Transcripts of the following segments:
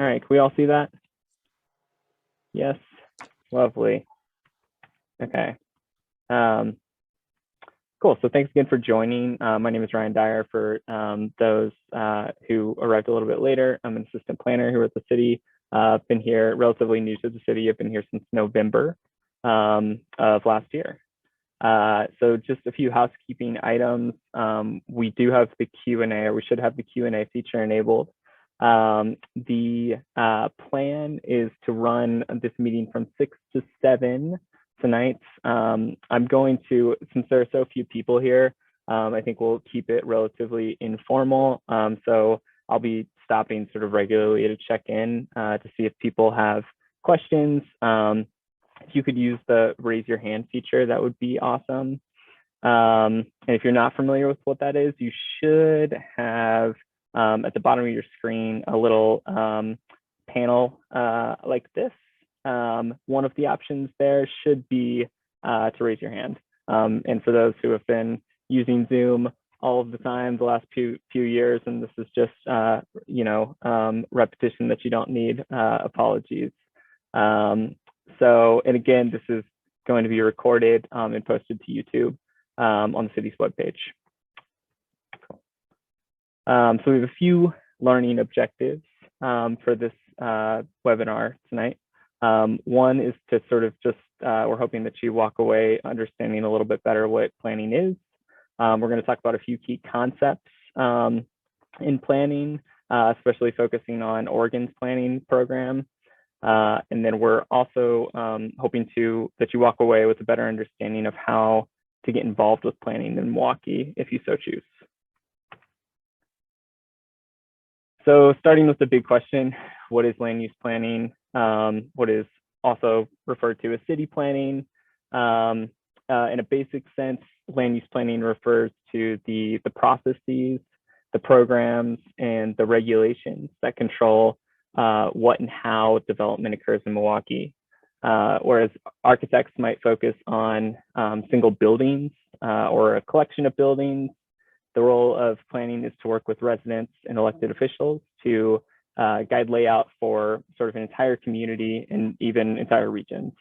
All right, can we all see that? Yes, lovely. Okay. Cool, so thanks again for joining. My name is Ryan Dyer. For those who arrived a little bit later, I'm an assistant planner here at the city. I've been here relatively new to the city. I've been here since November of last year. So just a few housekeeping items. We do have the Q&A, or we should have the Q&A feature enabled. The plan is to run this meeting from 6 to 7 tonight. I'm going to, since there are so few people here, I think we'll keep it relatively informal. So I'll be stopping sort of regularly to check in to see if people have questions. If you could use the raise your hand feature, that would be awesome. And if you're not familiar with what that is, you should have at the bottom of your screen a little panel like this. One of the options there should be to raise your hand. And for those who have been using Zoom all of the time the last few years, and this is just repetition that you don't need, apologies. So, and again, this is going to be recorded and posted to YouTube on the city's webpage. Cool. So we have a few learning objectives for this webinar tonight. One is to sort of just, we're hoping that you walk away understanding a little bit better what planning is. We're going to talk about a few key concepts in planning, especially focusing on Oregon's planning program. And then we're also hoping that you walk away with a better understanding of how to get involved with planning in Milwaukee if you so choose. So starting with the big question, what is land use planning? What is also referred to as city planning? In a basic sense, land use planning refers to the processes, the programs, and the regulations that control what and how development occurs in Milwaukee. Whereas architects might focus on single buildings or a collection of buildings, the role of planning is to work with residents and elected officials to guide layout for sort of an entire community and even entire regions.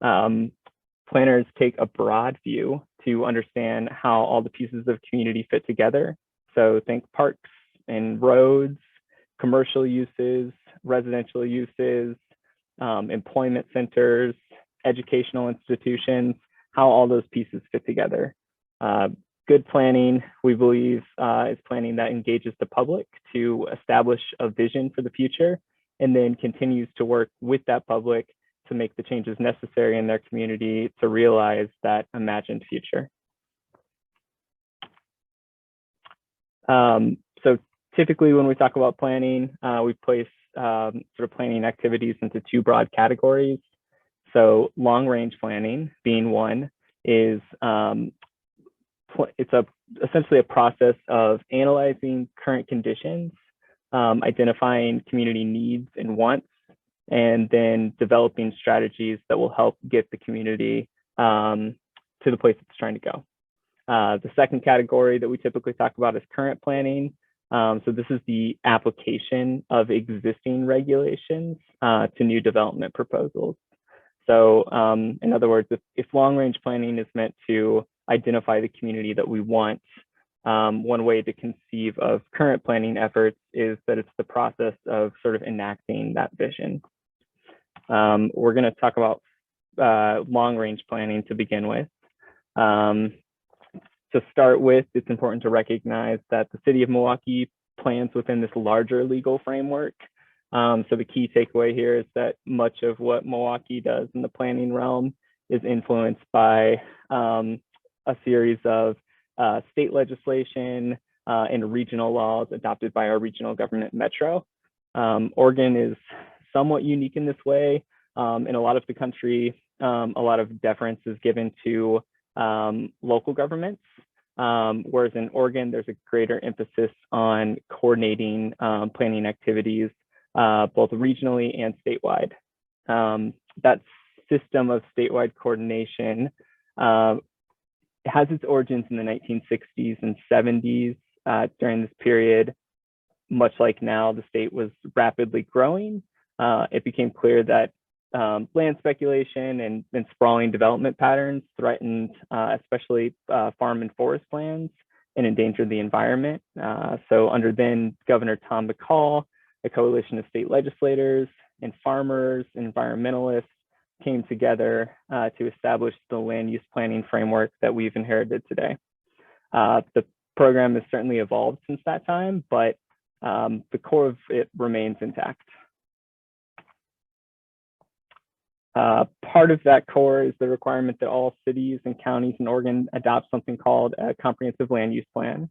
Planners take a broad view to understand how all the pieces of community fit together. So think parks and roads, commercial uses, residential uses, employment centers, educational institutions, how all those pieces fit together. Good planning, we believe, is planning that engages the public to establish a vision for the future and then continues to work with that public to make the changes necessary in their community to realize that imagined future. So typically when we talk about planning, we place sort of planning activities into two broad categories. So long range planning being one is essentially a process of analyzing current conditions, identifying community needs and wants, and then developing strategies that will help get the community to the place it's trying to go. The second category that we typically talk about is current planning. So this is the application of existing regulations to new development proposals. So in other words, if long-range planning is meant to identify the community that we want, one way to conceive of current planning efforts is that it's the process of sort of enacting that vision. We're going to talk about long-range planning to begin with. To start with, it's important to recognize that the city of Milwaukee plans within this larger legal framework. So the key takeaway here is that much of what Milwaukee does in the planning realm is influenced by a series of state legislation and regional laws adopted by our regional government metro. Oregon is somewhat unique in this way. In a lot of the country, a lot of deference is given to local governments, whereas in Oregon, there's a greater emphasis on coordinating planning activities, both regionally and statewide. That system of statewide coordination has its origins in the 1960s and 70s. During this period, much like now, the state was rapidly growing. It became clear that land speculation and sprawling development patterns threatened especially farm and forest lands and endangered the environment. So under then Governor Tom McCall, a coalition of state legislators and farmers and environmentalists came together to establish the land use planning framework that we've inherited today. The program has certainly evolved since that time, but the core of it remains intact. Part of that core is the requirement that all cities and counties in Oregon adopt something called a comprehensive land use plan.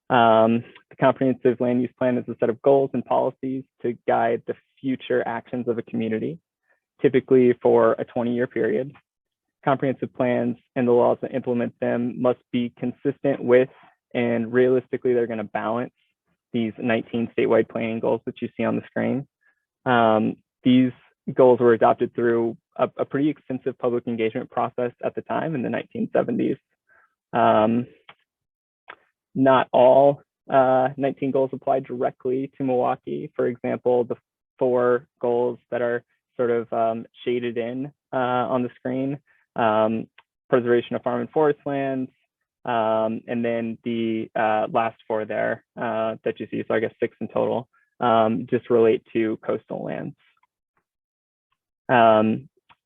The comprehensive land use plan is a set of goals and policies to guide the future actions of a community, typically for a 20-year period. Comprehensive plans and the laws that implement them must be consistent with, and realistically, they're going to balance these 19 statewide planning goals that you see on the screen. These goals were adopted through a pretty extensive public engagement process at the time in the 1970s. Not all 19 goals apply directly to Milwaukee. For example, the 4 goals that are sort of shaded in on the screen, preservation of farm and forest lands, and then the last 4 there that you see, so I guess 6 in total, just relate to coastal lands.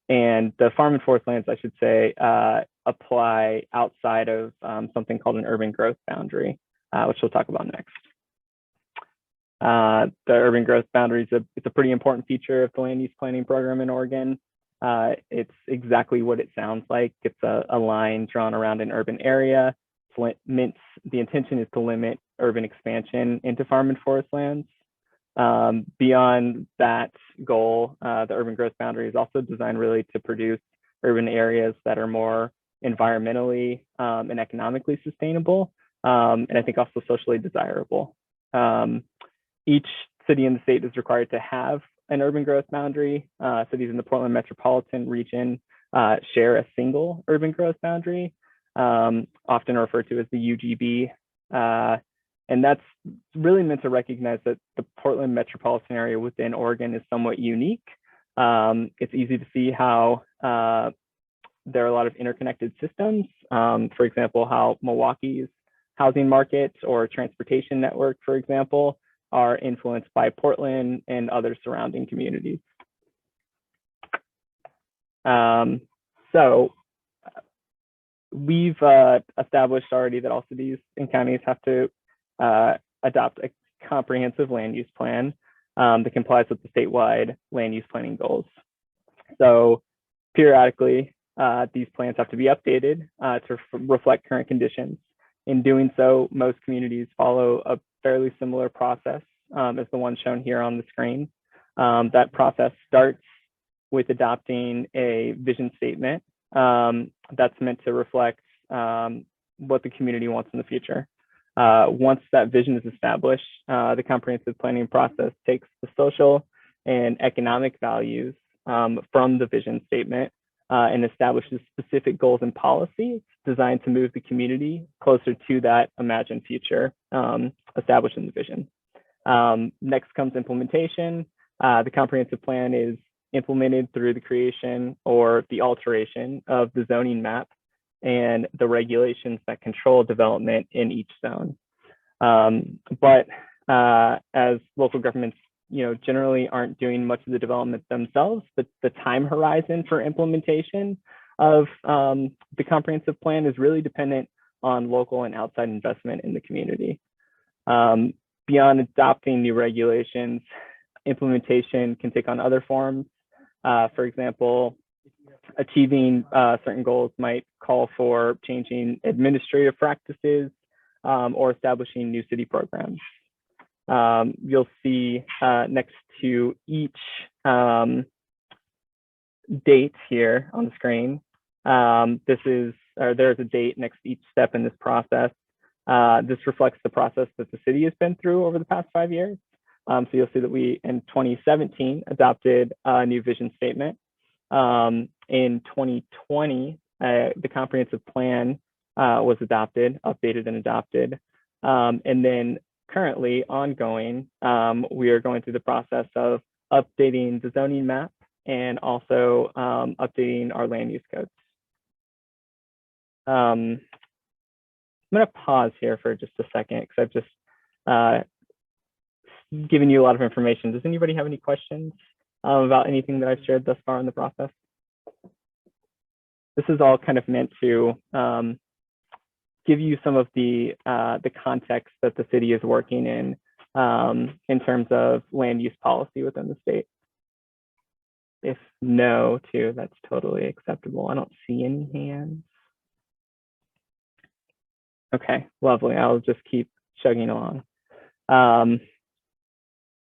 And the farm and forest lands, I should say, apply outside of something called an urban growth boundary, which we'll talk about next. The urban growth boundary is it's a pretty important feature of the land use planning program in Oregon. It's exactly what it sounds like. It's a line drawn around an urban area. The intention is to limit urban expansion into farm and forest lands. Beyond that goal, the urban growth boundary is also designed really to produce urban areas that are more environmentally and economically sustainable, and I think also socially desirable. Each city in the state is required to have an urban growth boundary. Cities in the Portland metropolitan region share a single urban growth boundary, often referred to as the UGB. And that's really meant to recognize that the Portland metropolitan area within Oregon is somewhat unique. It's easy to see how there are a lot of interconnected systems. For example, how Milwaukee's housing markets or transportation network, for example, are influenced by Portland and other surrounding communities. So we've established already that all cities and counties have to adopt a comprehensive land use plan that complies with the statewide land use planning goals. So periodically, these plans have to be updated to reflect current conditions. In doing so, most communities follow a fairly similar process as the one shown here on the screen. That process starts with adopting a vision statement that's meant to reflect what the community wants in the future. Once that vision is established, the comprehensive planning process takes the social and economic values from the vision statement and establishes specific goals and policies designed to move the community closer to that imagined future established in the vision. Next comes implementation. The comprehensive plan is implemented through the creation or the alteration of the zoning map and the regulations that control development in each zone. But as local governments, generally aren't doing much of the development themselves, but the time horizon for implementation of the comprehensive plan is really dependent on local and outside investment in the community. Beyond adopting new regulations, implementation can take on other forms. For example, achieving certain goals might call for changing administrative practices or establishing new city programs. You'll see next to each date here on the screen, there's a date next to each step in this process. This reflects the process that the city has been through over the past 5 years. So you'll see that we, in 2017, adopted a new vision statement. In 2020, the comprehensive plan was adopted, updated and adopted. And then currently ongoing, we are going through the process of updating the zoning map and also updating our land use codes. I'm going to pause here for just a second because I've just given you a lot of information. Does anybody have any questions about anything that I've shared thus far in the process? This is all kind of meant to give you some of the context that the city is working in terms of land use policy within the state. If no, too, that's totally acceptable. I don't see any hands. Okay, lovely. I'll just keep chugging along.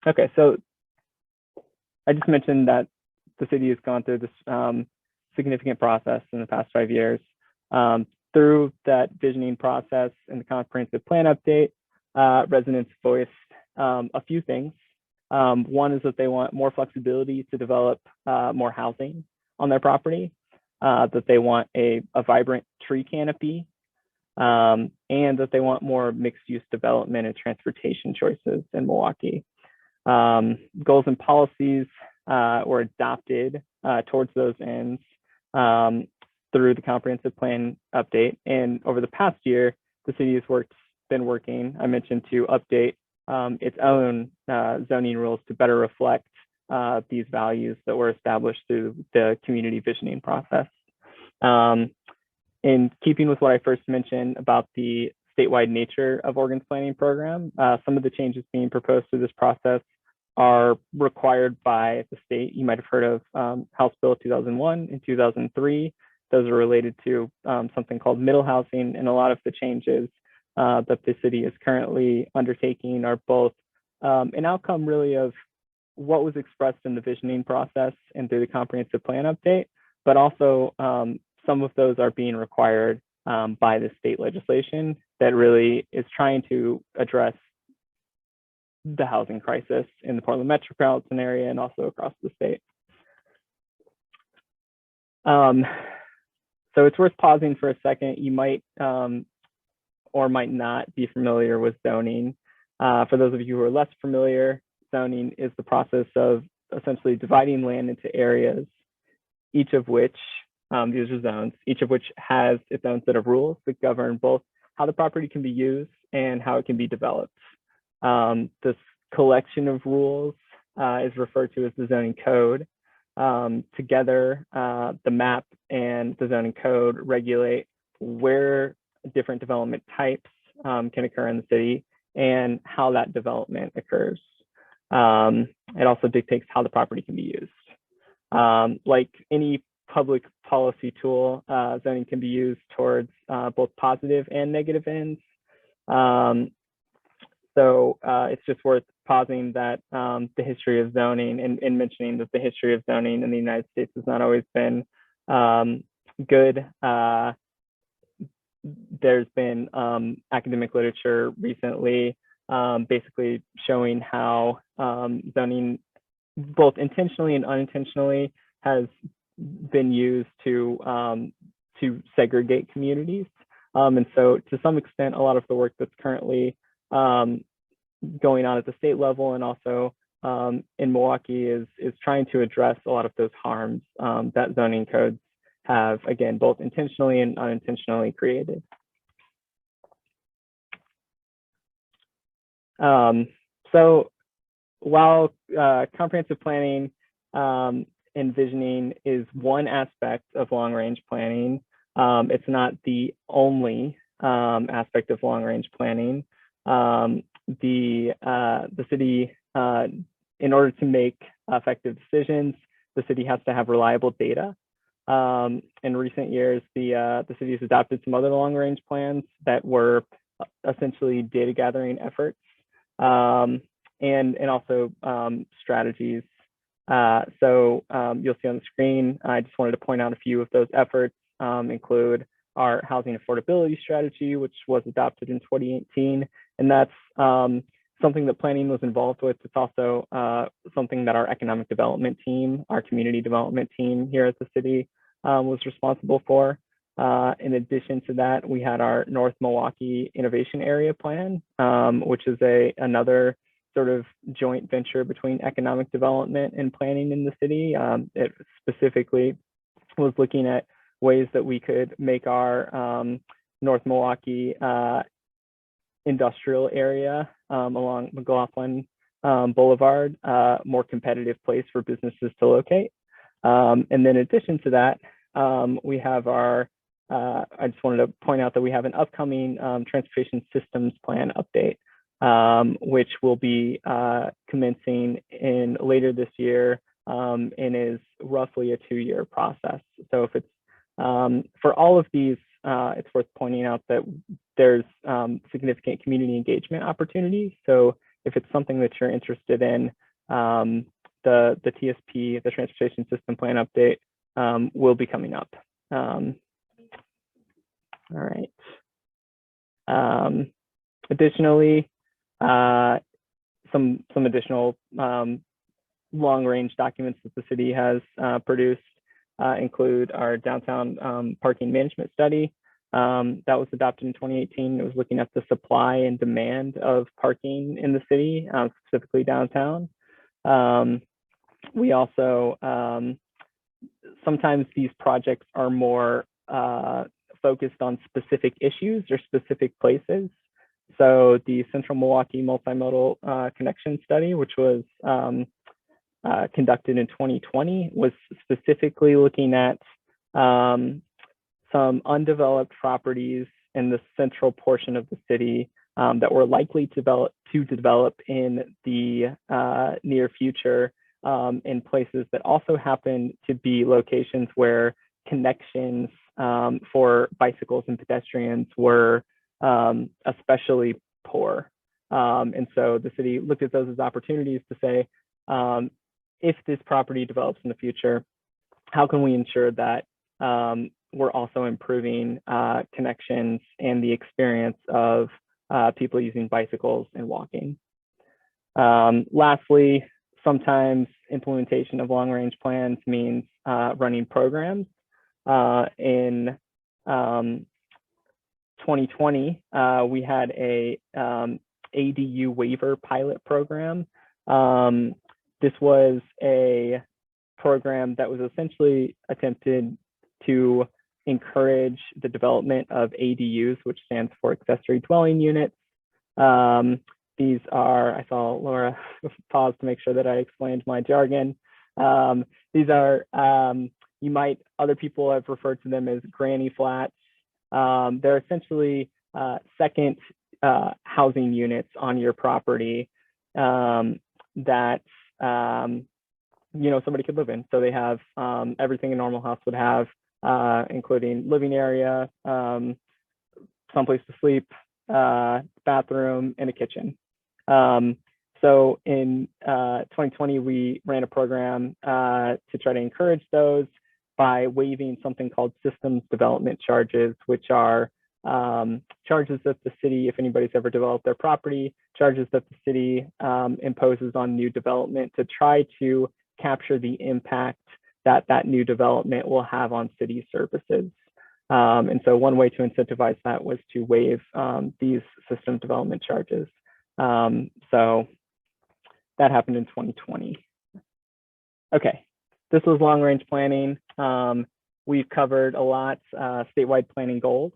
Okay, so I just mentioned that the city has gone through this significant process in the past 5 years. Through that visioning process and the comprehensive plan update, residents voiced a few things. One is that they want more flexibility to develop more housing on their property, that they want a vibrant tree canopy, and that they want more mixed-use development and transportation choices in Milwaukee. Goals and policies were adopted towards those ends through the comprehensive plan update. And over the past year, the city has been working, I mentioned, to update its own zoning rules to better reflect these values that were established through the community visioning process. In keeping with what I first mentioned about the statewide nature of Oregon's planning program, some of the changes being proposed through this process are required by the state. You might have heard of House Bill 2001 and 2003. Those are related to something called middle housing, and a lot of the changes that the city is currently undertaking are both an outcome really of what was expressed in the visioning process and through the comprehensive plan update, but also some of those are being required by the state legislation that really is trying to address the housing crisis in the Portland metropolitan area and also across the state. So it's worth pausing for a second. You might or might not be familiar with zoning. For those of you who are less familiar, zoning is the process of essentially dividing land into areas, each of which, these are zones, each of which has its own set of rules that govern both how the property can be used and how it can be developed. This collection of rules is referred to as the zoning code. Together, the map and the zoning code regulate where different development types can occur in the city and how that development occurs. It also dictates how the property can be used. Like any public policy tool, zoning can be used towards both positive and negative ends. So it's just worth pausing that the history of zoning and mentioning that the history of zoning in the United States has not always been good. There's been academic literature recently basically showing how zoning, both intentionally and unintentionally, has been used to segregate communities. And so to some extent, a lot of the work that's currently going on at the state level and also in Milwaukee is trying to address a lot of those harms that zoning codes have, again, both intentionally and unintentionally created. So while comprehensive planning and visioning is one aspect of long-range planning, it's not the only aspect of long-range planning. The city, in order to make effective decisions, the city has to have reliable data. In recent years, the city has adopted some other long-range plans that were essentially data gathering efforts and also strategies. So you'll see on the screen, I just wanted to point out a few of those efforts include our housing affordability strategy, which was adopted in 2018. And that's something that planning was involved with. It's also something that our economic development team, our community development team here at the city was responsible for. In addition to that, we had our North Milwaukee Innovation Area Plan, which is another sort of joint venture between economic development and planning in the city. It specifically was looking at ways that we could make our North Milwaukee industrial area along McLaughlin Boulevard more competitive place for businesses to locate. And then in addition to that, we have our, I just wanted to point out that we have an upcoming transportation systems plan update, which will be commencing in later this year and is roughly a 2-year process. So if it's for all of these, it's worth pointing out that there's significant community engagement opportunities. So if it's something that you're interested in, the TSP, the Transportation System Plan update, will be coming up. All right. Additionally, some additional long-range documents that the city has produced include our downtown parking management study that was adopted in 2018. It was looking at the supply and demand of parking in the city, specifically downtown. We also, sometimes these projects are more focused on specific issues or specific places. So the Central Milwaukee Multimodal Connection Study, which was conducted in 2020, was specifically looking at some undeveloped properties in the central portion of the city that were likely to develop in the near future in places that also happen to be locations where connections for bicycles and pedestrians were especially poor. And so the city looked at those as opportunities to say, if this property develops in the future, how can we ensure that we're also improving connections and the experience of people using bicycles and walking. Lastly, sometimes implementation of long-range plans means running programs. In 2020, we had a ADU waiver pilot program. This was a program that was essentially attempted to encourage the development of ADUs, which stands for accessory dwelling units. These are, I saw Laura pause to make sure that I explained my jargon. These are, other people have referred to them as granny flats. They're essentially second housing units on your property that somebody could live in. So they have everything a normal house would have, including living area, someplace to sleep, bathroom, and a kitchen. So in 2020, we ran a program to try to encourage those by waiving something called systems development charges, which are charges that the city, if anybody's ever developed their property, charges that the city imposes on new development to try to capture the impact that new development will have on city services. And so one way to incentivize that was to waive these system development charges. So that happened in 2020. Okay, this was long-range planning. We've covered a lot, statewide planning goals.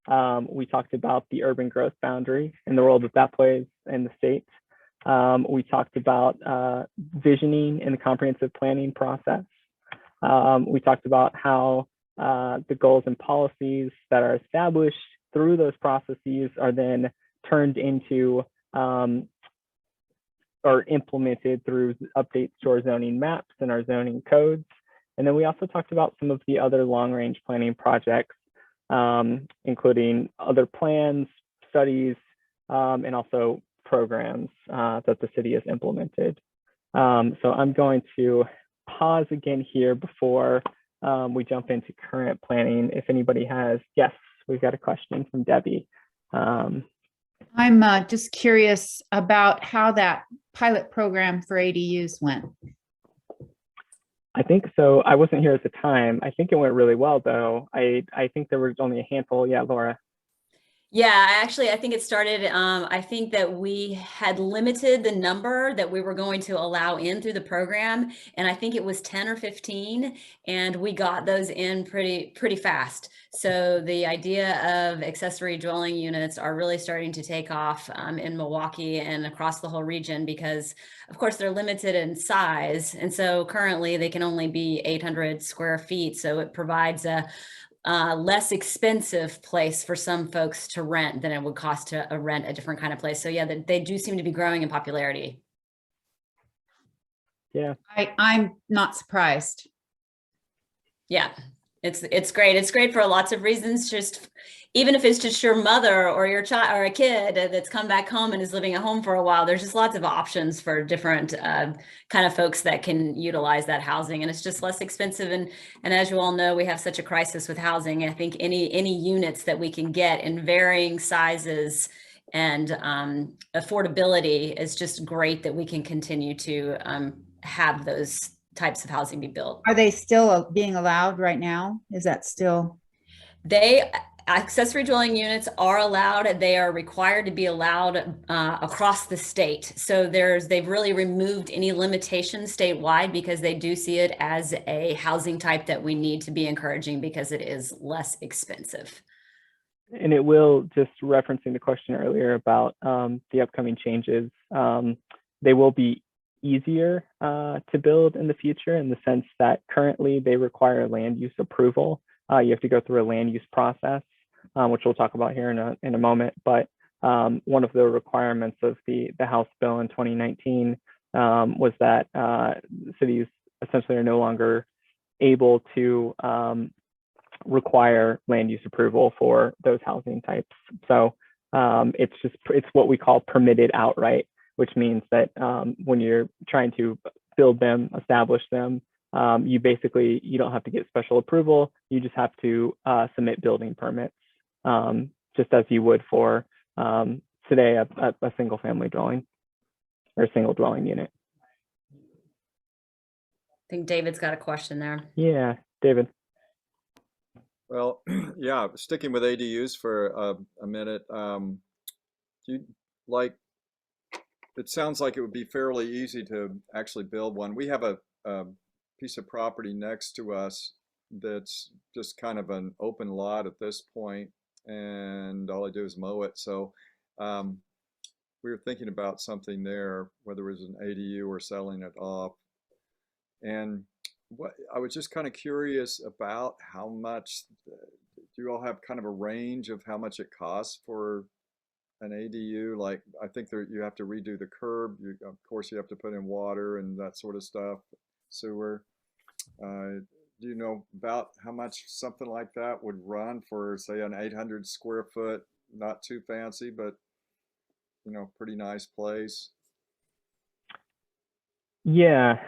We talked about the urban growth boundary and the role that that plays in the state. We talked about visioning in the comprehensive planning process. We talked about how the goals and policies that are established through those processes are then turned into or implemented through updates to our zoning maps and our zoning codes. And then we also talked about some of the other long-range planning projects, including other plans, studies, and also programs that the city has implemented. So I'm going to pause again here before we jump into current planning. If anybody has, yes, we've got a question from Debbie. I'm just curious about how that pilot program for ADUs went. I think so. I wasn't here at the time. I think it went really well, though. I think there was only a handful. Yeah, Laura. Yeah, I think it started, I think that we had limited the number that we were going to allow in through the program. And I think it was 10 or 15, and we got those in pretty fast. So the idea of accessory dwelling units are really starting to take off in Milwaukee and across the whole region because, of course, they're limited in size. And so currently they can only be 800 square feet. So it provides a less expensive place for some folks to rent than it would cost to rent a different kind of place. So yeah, they do seem to be growing in popularity. Yeah. I'm not surprised. Yeah, it's great. It's great for lots of reasons. Just even if it's just your mother or your child or a kid that's come back home and is living at home for a while, there's just lots of options for different kind of folks that can utilize that housing, and it's just less expensive. And as you all know, we have such a crisis with housing. I think any units that we can get in varying sizes and affordability is just great that we can continue to have those types of housing be built. Are they still being allowed right now? Is that still? Accessory dwelling units are allowed. They are required to be allowed across the state. So they've really removed any limitations statewide because they do see it as a housing type that we need to be encouraging because it is less expensive. And it will, just referencing the question earlier about the upcoming changes, they will be easier to build in the future, in the sense that currently they require land use approval. You have to go through a land use process, which we'll talk about here in a moment. But one of the requirements of the House bill in 2019 was that cities essentially are no longer able to require land use approval for those housing types. So it's what we call permitted outright, which means that when you're trying to build them, establish them, you don't have to get special approval. You just have to submit building permits, just as you would for today a single family dwelling or a single dwelling unit. I think David's got a question there. Yeah, David. Well, yeah, sticking with ADUs for a minute. Do you like? It sounds like it would be fairly easy to actually build one. We have a piece of property next to us that's just kind of an open lot at this point, and all I do is mow it. So we were thinking about something there, whether it was an ADU or selling it off. And I was just kind of curious about how much, do you all have kind of a range of how much it costs for an ADU? Like, I think you have to redo the curb. Of course, you have to put in water and that sort of stuff, sewer. Do you know about how much something like that would run for, say, an 800 square foot, not too fancy, but, pretty nice place? Yeah.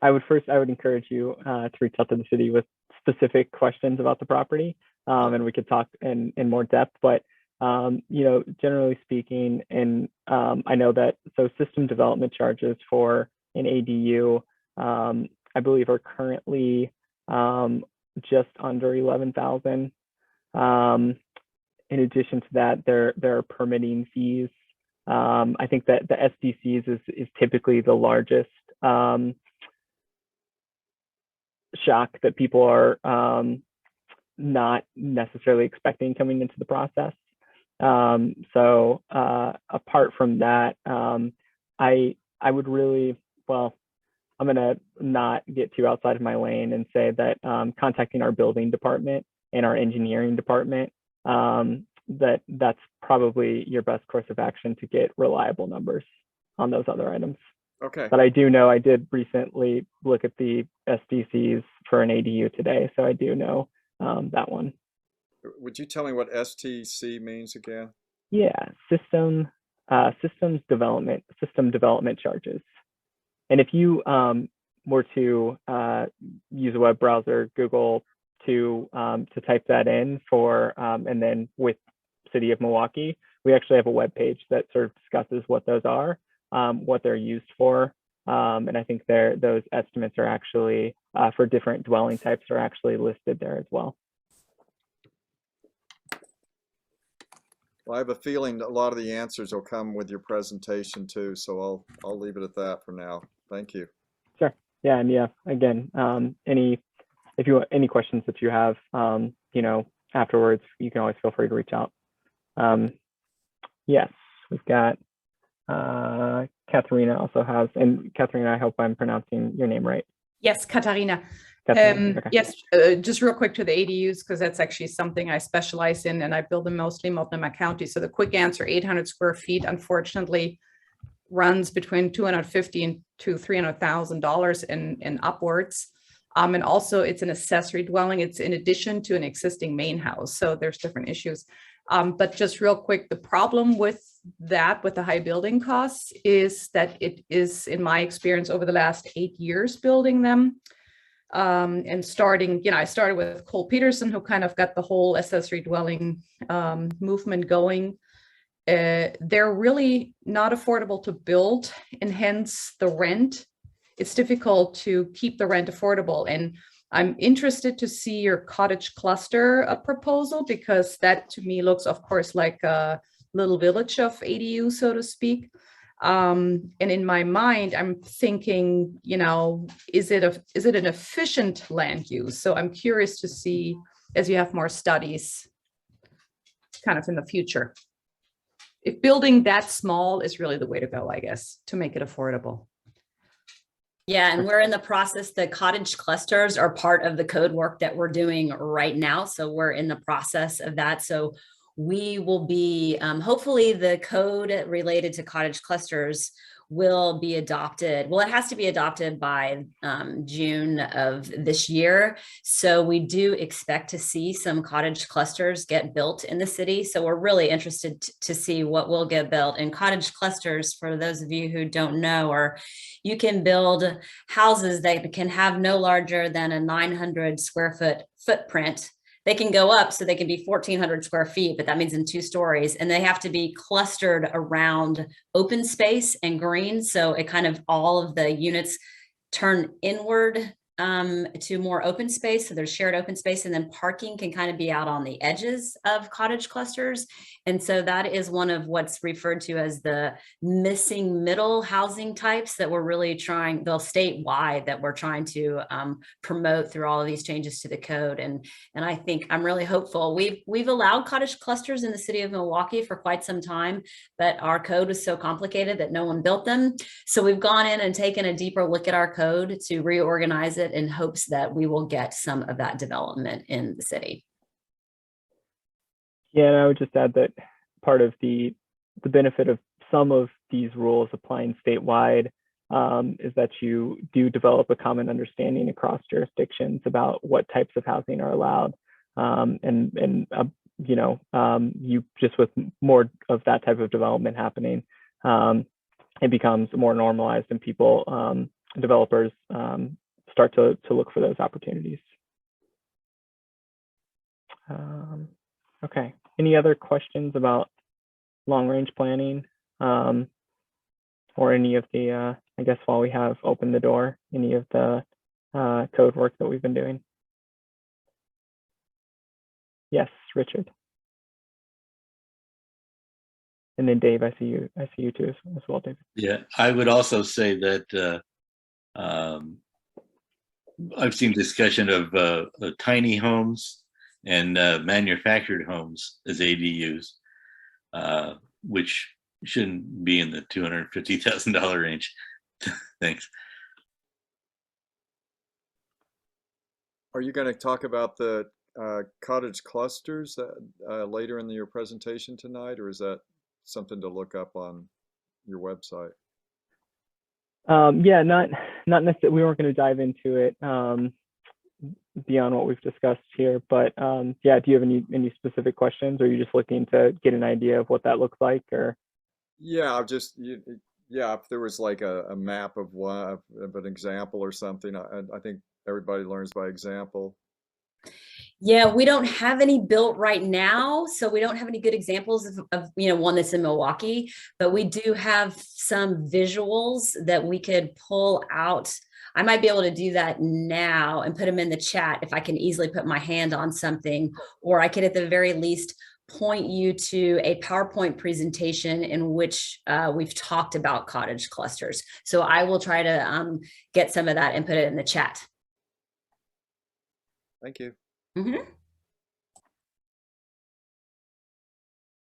I would encourage you to reach out to the city with specific questions about the property, and we could talk in more depth. But generally speaking, and I know that system development charges for an ADU, I believe, are currently just under 11,000. In addition to that, there are permitting fees. I think that the SDCs is typically the largest shock that people are not necessarily expecting coming into the process. So apart from that, I would really, I'm going to not get too outside of my lane and say that contacting our building department and our engineering department, that's probably your best course of action to get reliable numbers on those other items. Okay. But I do know, I did recently look at the SDCs for an ADU today, so I do know that one. Would you tell me what STC means again? Yeah, system development charges. And if you were to use a web browser, Google to type that in for, and then with City of Milwaukee, we actually have a web page that sort of discusses what those are, what they're used for, And I think those estimates are actually for different dwelling types are actually listed there as well. Well, I have a feeling that a lot of the answers will come with your presentation too, so I'll leave it at that for now. Thank you. Sure. Yeah, and yeah, again, if you any questions that you have, afterwards, you can always feel free to reach out. Yes, we've got Katharina also has, and Katharina, I hope I'm pronouncing your name right. Yes, Katarina. Katharina, okay. Yes, just real quick to the ADUs, because that's actually something I specialize in, and I build them mostly in Multnomah County. So the quick answer, 800 square feet, unfortunately, runs between $250,000 to $300,000 and upwards. And also it's an accessory dwelling. It's in addition to an existing main house. So there's different issues. But just real quick, the problem with that, with the high building costs, is that it is, in my experience, over the last 8 years building them. And starting, I started with Cole Peterson, who kind of got the whole accessory dwelling movement going. They're really not affordable to build, and hence the rent. It's difficult to keep the rent affordable. And I'm interested to see your cottage cluster proposal, because that to me looks, of course, like a little village of ADU, so to speak. And in my mind, I'm thinking, is it an efficient land use? So I'm curious to see, as you have more studies kind of in the future, if building that small is really the way to go, I guess, to make it affordable. Yeah, and we're in the process. The cottage clusters are part of the code work that we're doing right now. So we're in the process of that. So we will be, hopefully the code related to cottage clusters will be adopted. Well, it has to be adopted by June of this year. So we do expect to see some cottage clusters get built in the city. So we're really interested to see what will get built. And cottage clusters, for those of you who don't know, are you can build houses that can have no larger than a 900 square foot footprint. They can go up, so they can be 1,400 square feet, but that means in 2 stories, and they have to be clustered around open space and green. So it kind of, all of the units turn inward to more open space. So there's shared open space, and then parking can kind of be out on the edges of cottage clusters. And so that is one of what's referred to as the missing middle housing types that we're really trying, they'll statewide, that we're trying to promote through all of these changes to the code. And I think I'm really hopeful. We've allowed cottage clusters in the city of Milwaukee for quite some time, but our code was so complicated that no one built them. So we've gone in and taken a deeper look at our code to reorganize it in hopes that we will get some of that development in the city. Yeah, and I would just add that part of the benefit of some of these rules applying statewide is that you do develop a common understanding across jurisdictions about what types of housing are allowed, you just, with more of that type of development happening, it becomes more normalized, and people, developers, start to look for those opportunities. Okay. Any other questions about long-range planning, or any of the, I guess while we have opened the door, any of the code work that we've been doing? Yes, Richard. And then Dave, I see you too as well, David. Yeah, I would also say that I've seen discussion of tiny homes and manufactured homes as ADUs, which shouldn't be in the $250,000 range. Thanks. Are you going to talk about the cottage clusters later in your presentation tonight, or is that something to look up on your website? Yeah, not necessarily. We weren't going to dive into it beyond what we've discussed here, but yeah, do you have any specific questions, or are you just looking to get an idea of what that looks like? Or yeah, yeah, if there was like a map of an example or something. I think everybody learns by example. Yeah, we don't have any built right now, so we don't have any good examples of one that's in Milwaukee, but we do have some visuals that we could pull out. I might be able to do that now and put them in the chat if I can easily put my hand on something, or I could at the very least point you to a PowerPoint presentation in which we've talked about cottage clusters. So I will try to get some of that and put it in the chat. Thank you. Mm-hmm.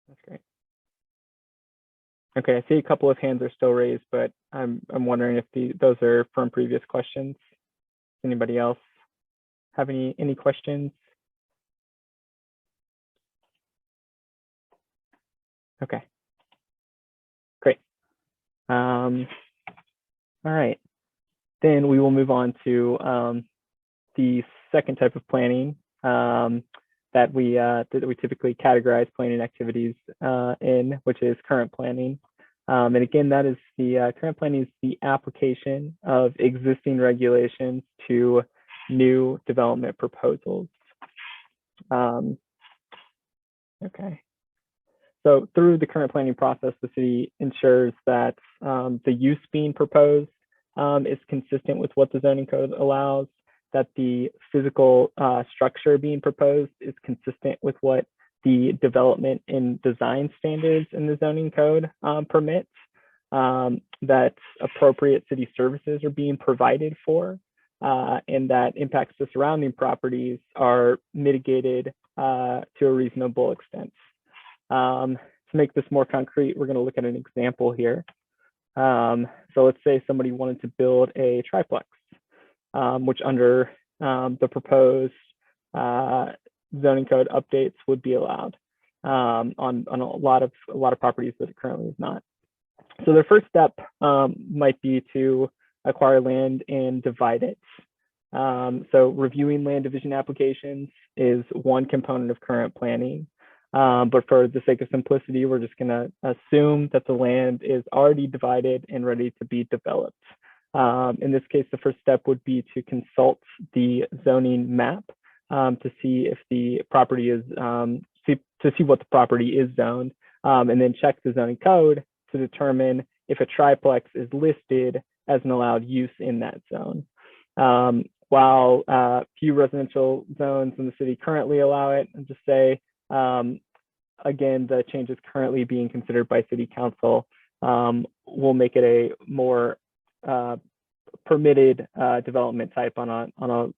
That's great. Okay, I see a couple of hands are still raised, but I'm wondering if those are from previous questions. Anybody else have any questions? Okay, great. All right, then we will move on to the second type of planning that we typically categorize planning activities in, which is current planning. And again, that is the current planning is the application of existing regulations to new development proposals. Okay. So through the current planning process, the city ensures that the use being proposed is consistent with what the zoning code allows, that the physical structure being proposed is consistent with what the development and design standards in the zoning code permits, that appropriate city services are being provided for, and that impacts to surrounding properties are mitigated to a reasonable extent. To make this more concrete, we're going to look at an example here. So let's say somebody wanted to build a triplex, which under the proposed zoning code updates would be allowed on a lot of properties that it currently is not. So their first step might be to acquire land and divide it. So reviewing land division applications is one component of current planning. But for the sake of simplicity, we're just going to assume that the land is already divided and ready to be developed. In this case, the first step would be to consult the zoning map to see if the property is to see what the property is zoned, and then check the zoning code to determine if a triplex is listed as an allowed use in that zone. While few residential zones in the city currently allow it, and just say, again, the changes currently being considered by city council will make it a more permitted development type on a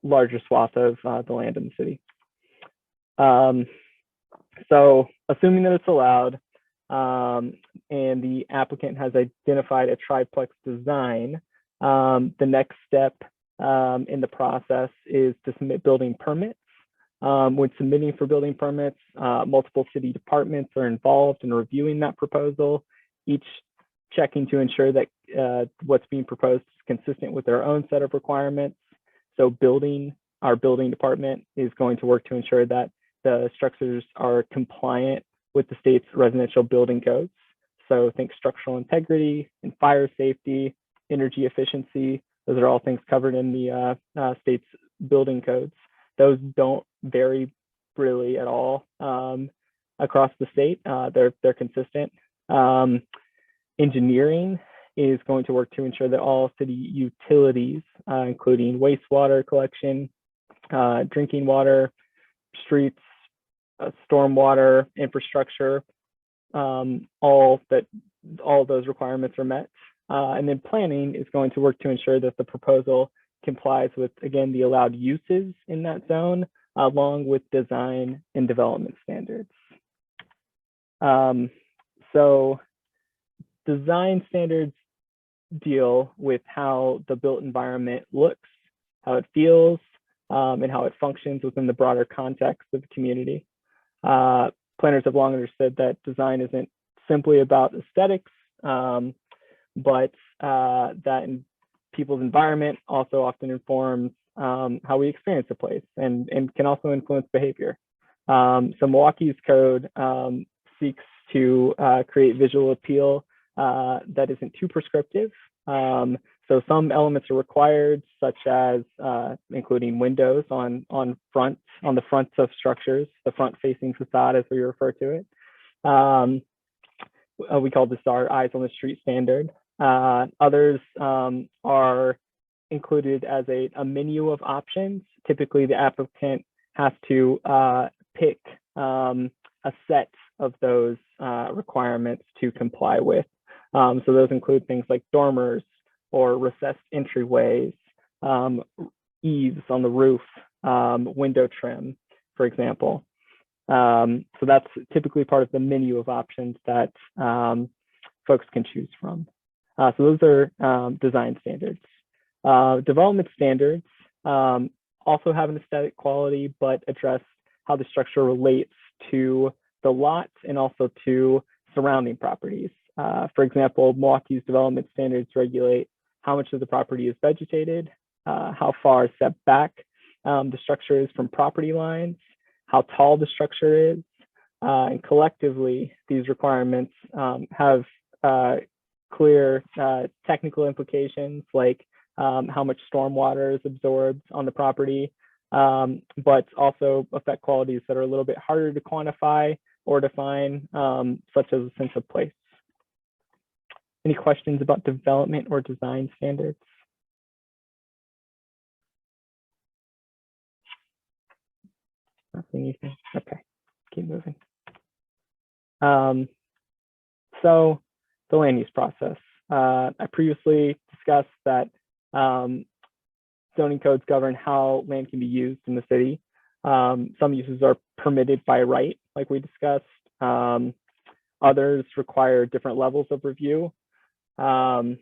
larger swath of the land in the city. So assuming that it's allowed and the applicant has identified a triplex design, the next step in the process is to submit building permits. When submitting for building permits, multiple city departments are involved in reviewing that proposal, each checking to ensure that what's being proposed is consistent with their own set of requirements. So our building department is going to work to ensure that the structures are compliant with the state's residential building codes. So think structural integrity and fire safety, energy efficiency. Those are all things covered in the state's building codes. Those don't vary really at all across the state. They're consistent. Engineering is going to work to ensure that all city utilities, including wastewater collection, drinking water, streets, stormwater, infrastructure, all those requirements are met. And then planning is going to work to ensure that the proposal complies with, again, the allowed uses in that zone, along with design and development standards. So design standards deal with how the built environment looks, how it feels, and how it functions within the broader context of the community. Planners have long understood that design isn't simply about aesthetics, but that in people's environment also often informs how we experience a place and can also influence behavior. So Milwaukee's code seeks to create visual appeal that isn't too prescriptive. So some elements are required, such as including windows on the fronts of structures, the front-facing facade, as we refer to it. We call this our eyes on the street standard. Others are included as a menu of options. Typically, the applicant has to pick a set of those requirements to comply with. So those include things like dormers or recessed entryways, eaves on the roof, window trim, for example. So that's typically part of the menu of options that folks can choose from. So those are design standards. Development standards also have an aesthetic quality, but address how the structure relates to the lot and also to surrounding properties. For example, Milwaukee's development standards regulate how much of the property is vegetated, how far set back the structure is from property lines, how tall the structure is, and collectively, these requirements have clear technical implications, like how much stormwater is absorbed on the property, but also affect qualities that are a little bit harder to quantify or define, such as a sense of place. Any questions about development or design standards? Nothing, anything? Okay, keep moving. So the land use process. I previously discussed that zoning codes govern how land can be used in the city. Some uses are permitted by right, like we discussed. Others require different levels of review. Some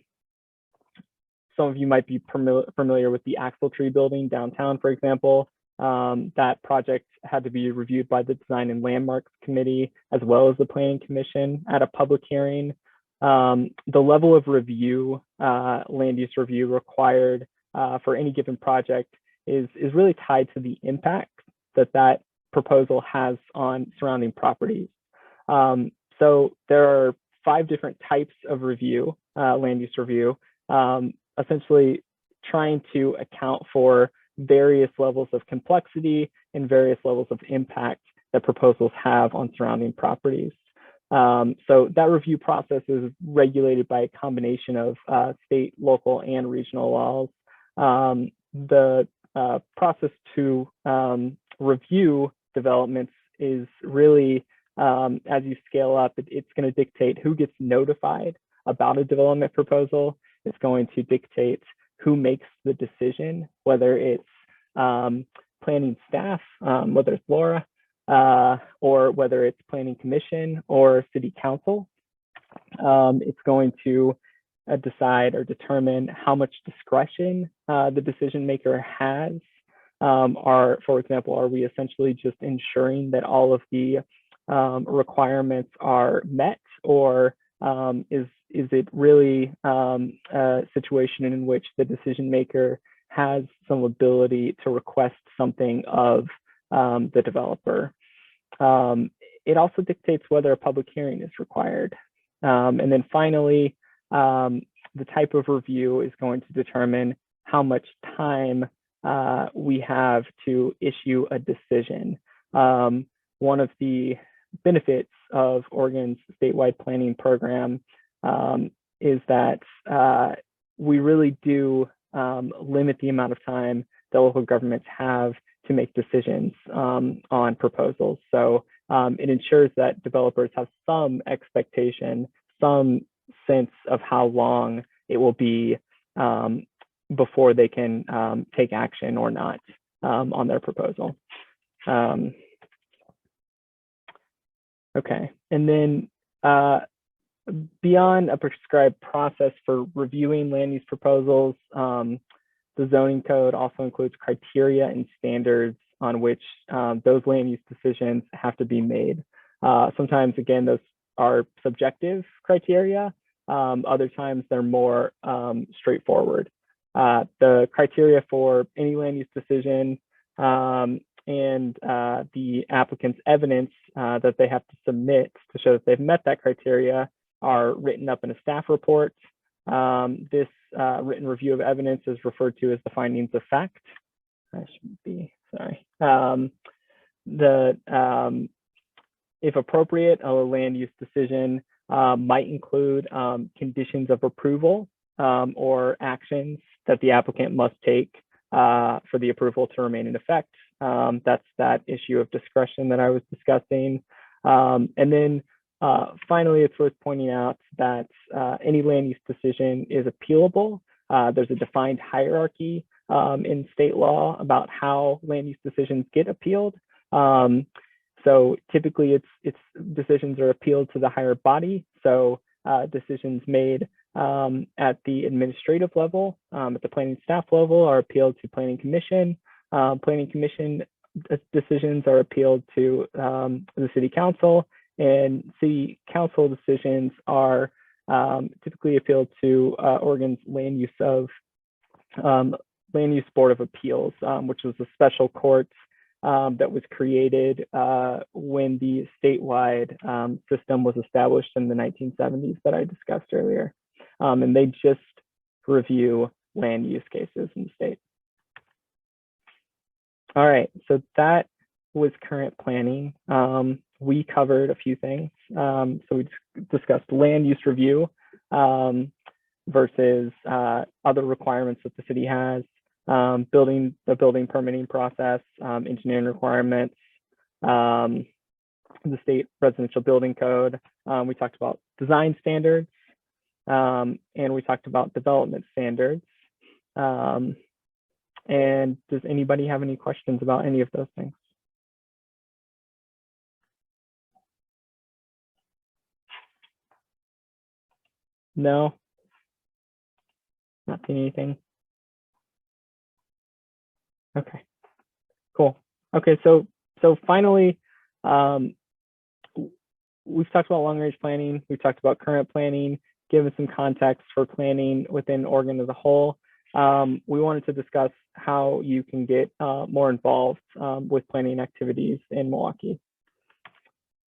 of you might be familiar with the Axle Tree building downtown, for example. That project had to be reviewed by the Design and Landmarks Committee, as well as the Planning Commission at a public hearing. The level of review, land use review required for any given project is really tied to the impact that proposal has on surrounding properties. So there are 5 different types of review, land use review, essentially trying to account for various levels of complexity and various levels of impact that proposals have on surrounding properties. So that review process is regulated by a combination of state, local, and regional laws. The process to review developments is really, as you scale up, it's going to dictate who gets notified about a development proposal. It's going to dictate who makes the decision, whether it's planning staff, whether it's Laura, or whether it's planning commission or city council. It's going to decide or determine how much discretion the decision maker has. For example, are we essentially just ensuring that all of the requirements are met, or is it really a situation in which the decision maker has some ability to request something of the developer? It also dictates whether a public hearing is required. And then finally, the type of review is going to determine how much time we have to issue a decision. One of the benefits of Oregon's statewide planning program is that we really do limit the amount of time that local governments have to make decisions on proposals. So it ensures that developers have some expectation, some sense of how long it will be before they can take action or not on their proposal. Okay, and then beyond a prescribed process for reviewing land use proposals, the zoning code also includes criteria and standards on which those land use decisions have to be made. Sometimes, again, those are subjective criteria. Other times they're more straightforward. The criteria for any land use decision and the applicant's evidence that they have to submit to show that they've met that criteria are written up in a staff report. This written review of evidence is referred to as the findings of fact. I should be, sorry. If appropriate, a land use decision might include conditions of approval or actions that the applicant must take for the approval to remain in effect. That's that issue of discretion that I was discussing. And then finally, it's worth pointing out that any land use decision is appealable. There's a defined hierarchy in state law about how land use decisions get appealed. So typically it's decisions are appealed to the higher body. So decisions made at the administrative level, at the planning staff level are appealed to planning commission. Planning commission decisions are appealed to the city council, and city council decisions are typically appealed to Oregon's land use board of appeals, which was a special court that was created when the statewide system was established in the 1970s that I discussed earlier. And they just review land use cases in the state. All right, so that was current planning. We covered a few things. So we discussed land use review versus other requirements that the city has, the building permitting process, engineering requirements, the state residential building code. We talked about design standards, and we talked about development standards. And does anybody have any questions about any of those things? No? Not seeing anything? Okay, cool. Okay, so finally, we've talked about long-range planning. We've talked about current planning, given some context for planning within Oregon as a whole. We wanted to discuss how you can get more involved with planning activities in Milwaukee.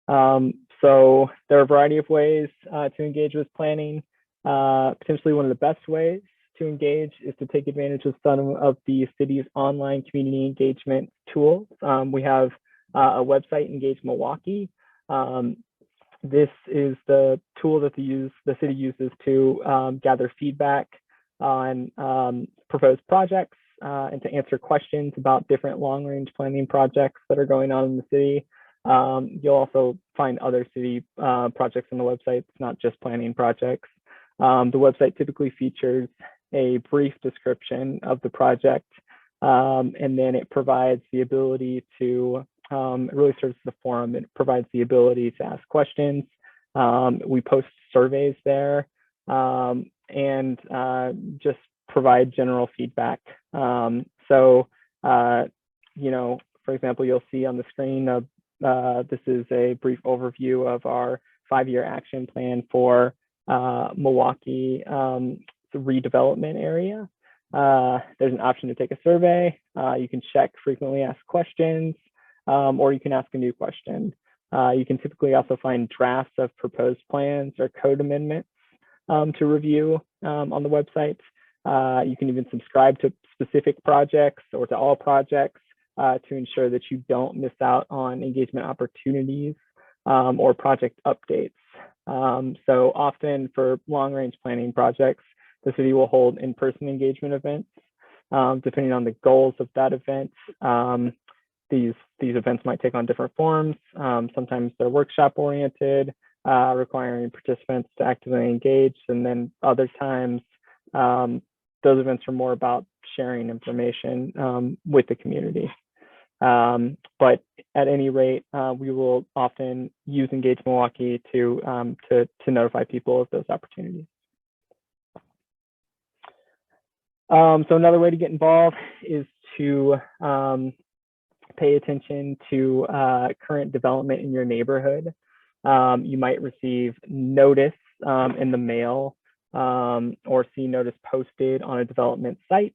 So there are a variety of ways to engage with planning. Potentially one of the best ways to engage is to take advantage of some of the city's online community engagement tools. We have a website, Engage Milwaukee. This is the tool that the city uses to gather feedback on proposed projects and to answer questions about different long-range planning projects that are going on in the city. You'll also find other city projects on the website. It's not just planning projects. The website typically features a brief description of the project, and then it provides the ability to, it really serves as a forum. It provides the ability to ask questions. We post surveys there and just provide general feedback. So, you know, for example, you'll see on the screen of this is a brief overview of our 5-year action plan for Milwaukee redevelopment area. There's an option to take a survey. You can check frequently asked questions, or you can ask a new question. You can typically also find drafts of proposed plans or code amendments to review on the website. You can even subscribe to specific projects or to all projects to ensure that you don't miss out on engagement opportunities or project updates. So often for long-range planning projects, the city will hold in-person engagement events. Depending on the goals of that event, these events might take on different forms. Sometimes they're workshop-oriented, requiring participants to actively engage, and then other times, those events are more about sharing information with the community. But at any rate, we will often use Engage Milwaukee to notify people of those opportunities. So another way to get involved is to pay attention to current development in your neighborhood. You might receive notice in the mail or see notice posted on a development site.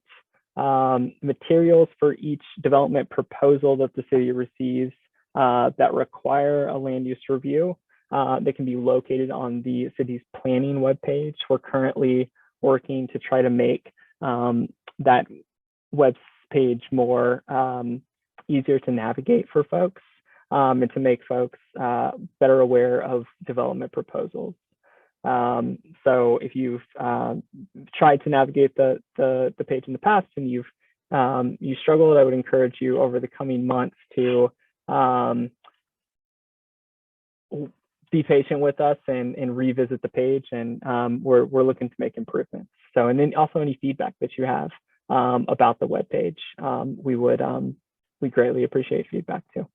Materials for each development proposal that the city receives that require a land use review, they can be located on the city's planning webpage. We're currently working to try to make that web page more easier to navigate for folks, and to make folks better aware of development proposals. So if you've tried to navigate the page in the past and you struggled, I would encourage you over the coming months to be patient with us and revisit the page, and we're looking to make improvements. So, and then also any feedback that you have about the web page, we greatly appreciate feedback too.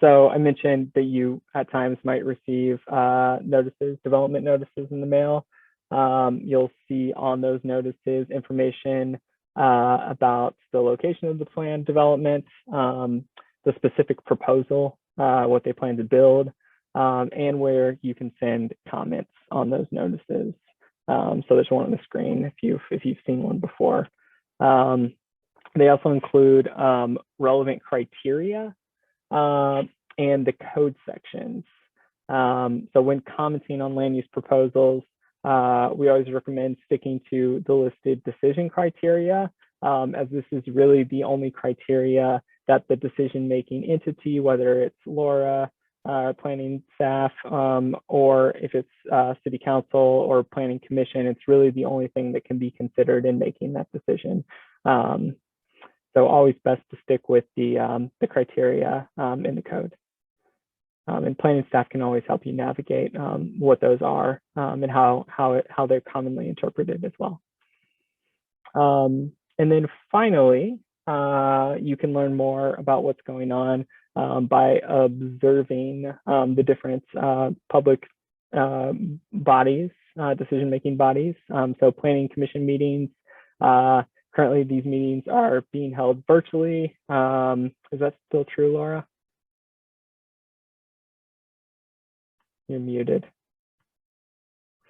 So I mentioned that you at times might receive development notices in the mail. You'll see on those notices information about the location of the planned development, the specific proposal, what they plan to build, and where you can send comments on those notices. So there's one on the screen if you've seen one before. They also include relevant criteria and the code sections. So when commenting on land use proposals, we always recommend sticking to the listed decision criteria, as this is really the only criteria that the decision-making entity, whether it's Laura, planning staff, or if it's city council or planning commission, it's really the only thing that can be considered in making that decision. So always best to stick with the criteria in the code. And planning staff can always help you navigate what those are and how they're commonly interpreted as well. And then finally, you can learn more about what's going on by observing the different public bodies, decision-making bodies. So planning commission meetings. Currently, these meetings are being held virtually. Is that still true, Laura? You're muted.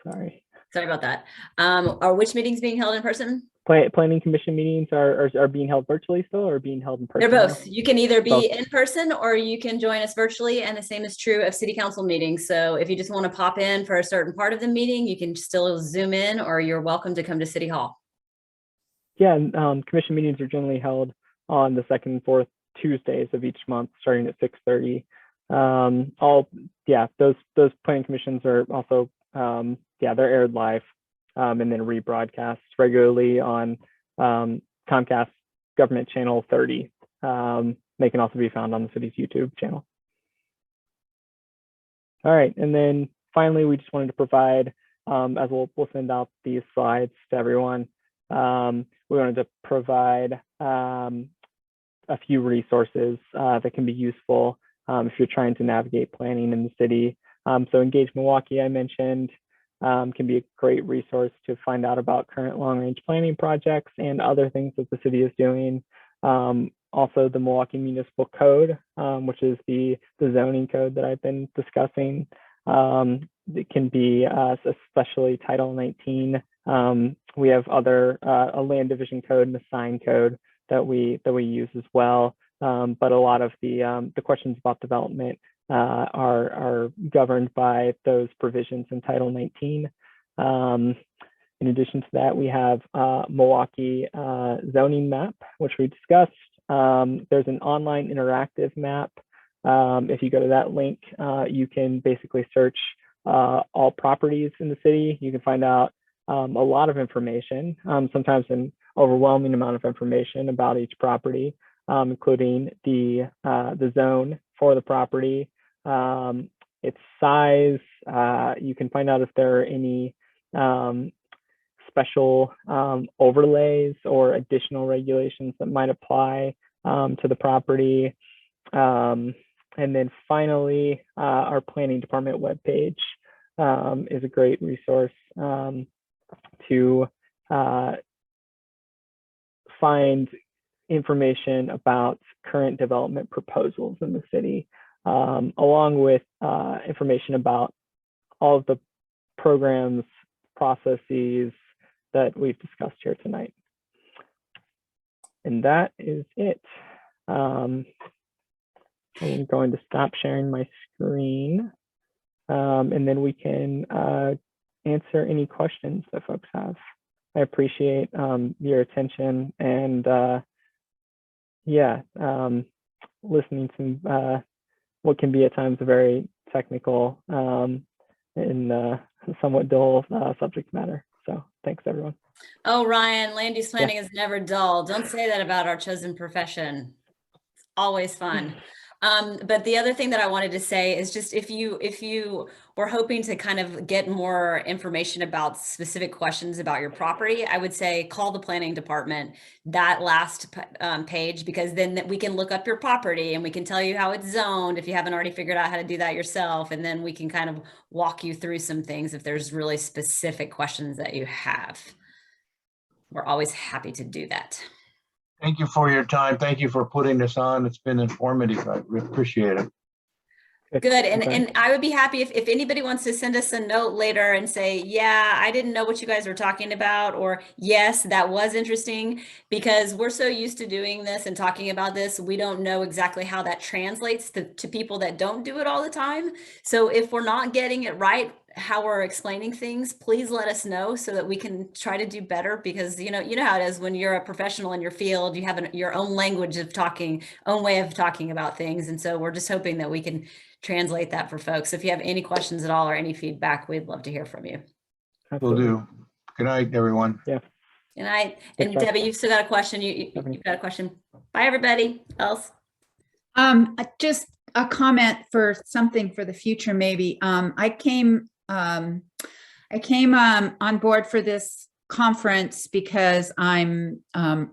Sorry. Sorry about that. Are which meetings being held in person? Planning commission meetings are being held virtually still, or being held in person? They're both. You can either be Both. in person or you can join us virtually, and the same is true of city council meetings. So if you just want to pop in for a certain part of the meeting, you can still Zoom in, or you're welcome to come to City Hall. Yeah, commission meetings are generally held on the second and fourth Tuesdays of each month, starting at 6:30. Those planning commissions are also they're aired live and then rebroadcast regularly on Comcast Government Channel 30. They can also be found on the city's YouTube channel. All right, and then finally, we just wanted to provide, as we'll send out these slides to everyone. We wanted to provide a few resources that can be useful if you're trying to navigate planning in the city. So Engage Milwaukee, I mentioned, can be a great resource to find out about current long-range planning projects and other things that the city is doing. Also, the Milwaukee Municipal Code, which is the zoning code that I've been discussing. It can be especially Title 19. We have other a land division code and a sign code that we use as well. But a lot of the questions about development are governed by those provisions in Title 19. In addition to that, we have Milwaukee Zoning Map, which we discussed. There's an online interactive map. If you go to that link, you can basically search all properties in the city. You can find out a lot of information, sometimes an overwhelming amount of information about each property, including the zone for the property, its size. You can find out if there are any special overlays or additional regulations that might apply to the property. And then finally, our planning department webpage is a great resource to find information about current development proposals in the city, along with information about all of the programs, processes that we've discussed here tonight. And that is it. I'm going to stop sharing my screen, and then we can answer any questions that folks have. I appreciate your attention and listening to what can be at times a very technical and somewhat dull subject matter. So thanks, everyone. Oh, Ryan, land use planning is never dull. Don't say that about our chosen profession. It's always fun. But the other thing that I wanted to say is just if you were hoping to kind of get more information about specific questions about your property, I would say call the planning department, that last page, because then we can look up your property and we can tell you how it's zoned if you haven't already figured out how to do that yourself. And then we can kind of walk you through some things if there's really specific questions that you have. We're always happy to do that. Thank you for your time. Thank you for putting this on. It's been informative. I really appreciate it. Good. And I would be happy if anybody wants to send us a note later and say, yeah, I didn't know what you guys were talking about, or yes, that was interesting, because we're so used to doing this and talking about this. We don't know exactly how that translates to people that don't do it all the time. So if we're not getting it right, how we're explaining things, please let us know so that we can try to do better, because you know how it is when you're a professional in your field, you have your own language of talking, own way of talking about things. And so we're just hoping that we can translate that for folks. If you have any questions at all or any feedback, we'd love to hear from you. Will do. Good night, everyone. Yeah. Good night. And Debbie, you've still got a question. You've got a question. Bye, everybody else. Just a comment for something for the future, maybe. I came on board for this conference because I'm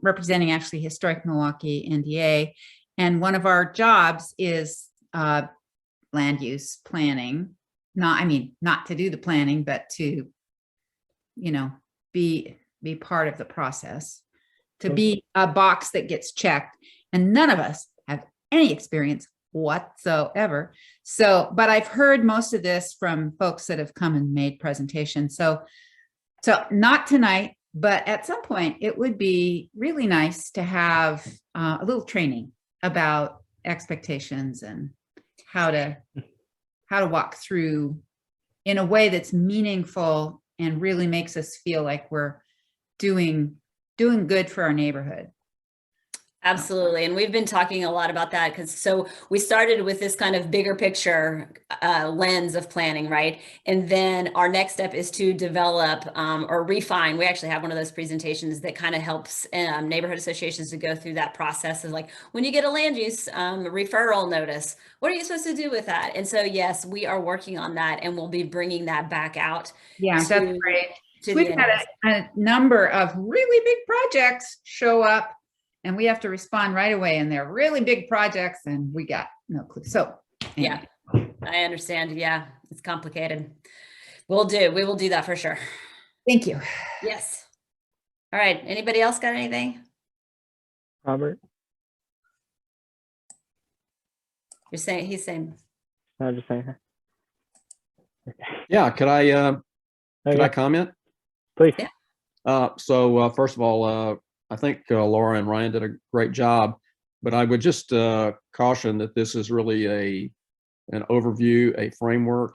representing actually Historic Milwaukee NDA, and one of our jobs is land use planning. Not to do the planning, but to, be part of the process, to be a box that gets checked. And none of us have any experience whatsoever. So, but I've heard most of this from folks that have come and made presentations. So not tonight, but at some point it would be really nice to have a little training about expectations and how to walk through in a way that's meaningful and really makes us feel like we're doing good for our neighborhood. Absolutely. And we've been talking a lot about that so we started with this kind of bigger picture lens of planning, right? And then our next step is to develop or refine. We actually have one of those presentations that kind of helps neighborhood associations to go through that process of like, when you get a land use referral notice, what are you supposed to do with that? And so, yes, we are working on that, and we'll be bringing that back out. Yeah, that's great. We've had a number of really big projects show up, and we have to respond right away, and they're really big projects, and we got no clue. So anyway. Yeah, I understand. Yeah, it's complicated. We will do that for sure. Thank you. Yes. All right. Anybody else got anything? Robert? He's saying. I'm just saying. Yeah, could I comment? Please. Yeah. So first of all, I think Laura and Ryan did a great job, but I would just caution that this is really an overview, a framework.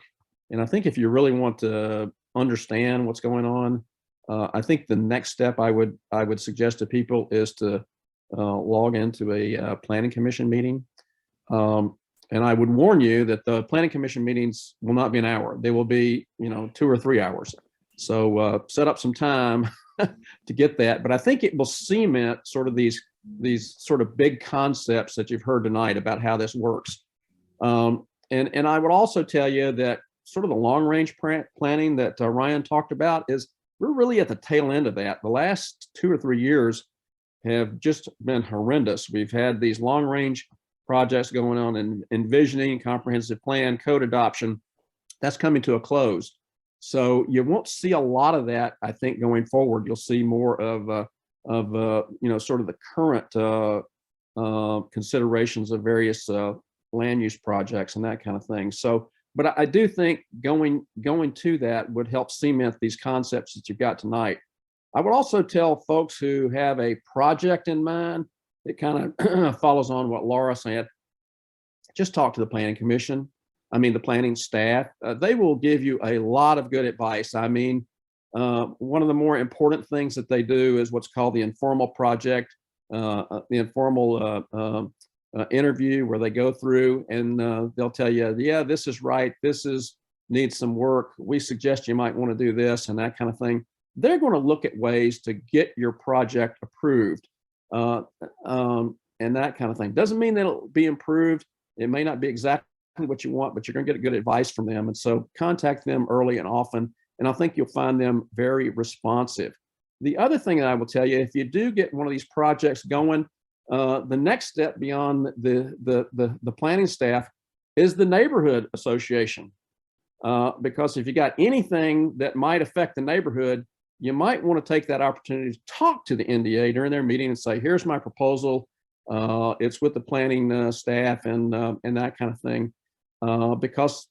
And I think if you really want to understand what's going on, I think the next step I would suggest to people is to log into a planning commission meeting. And I would warn you that the planning commission meetings will not be an hour. They will be, 2 or 3 hours. So set up some time to get that. But I think it will cement sort of these sort of big concepts that you've heard tonight about how this works. And I would also tell you that sort of the long range planning that Ryan talked about is we're really at the tail end of that. The last 2 or 3 years have just been horrendous. We've had these long range projects going on and envisioning, comprehensive plan, code adoption. That's coming to a close. So you won't see a lot of that, I think, going forward. You'll see more of sort of the current considerations of various land use projects and that kind of thing. So, but I do think going to that would help cement these concepts that you've got tonight. I would also tell folks who have a project in mind, it kind of follows on what Laura said, just talk to the planning commission. I mean, the planning staff, they will give you a lot of good advice. I mean, one of the more important things that they do is what's called the informal project, the informal interview, where they go through and they'll tell you, yeah, this is right, needs some work, we suggest you might want to do this, and that kind of thing. They're going to look at ways to get your project approved, and that kind of thing. Doesn't mean that it'll be improved. It may not be exactly what you want, but you're going to get good advice from them. And so contact them early and often, and I think you'll find them very responsive. The other thing that I will tell you, if you do get one of these projects going, the next step beyond the planning staff is the neighborhood association. Because if you got anything that might affect the neighborhood, you might want to take that opportunity to talk to the NDA during their meeting and say, here's my proposal. It's with the planning staff and that kind of thing, because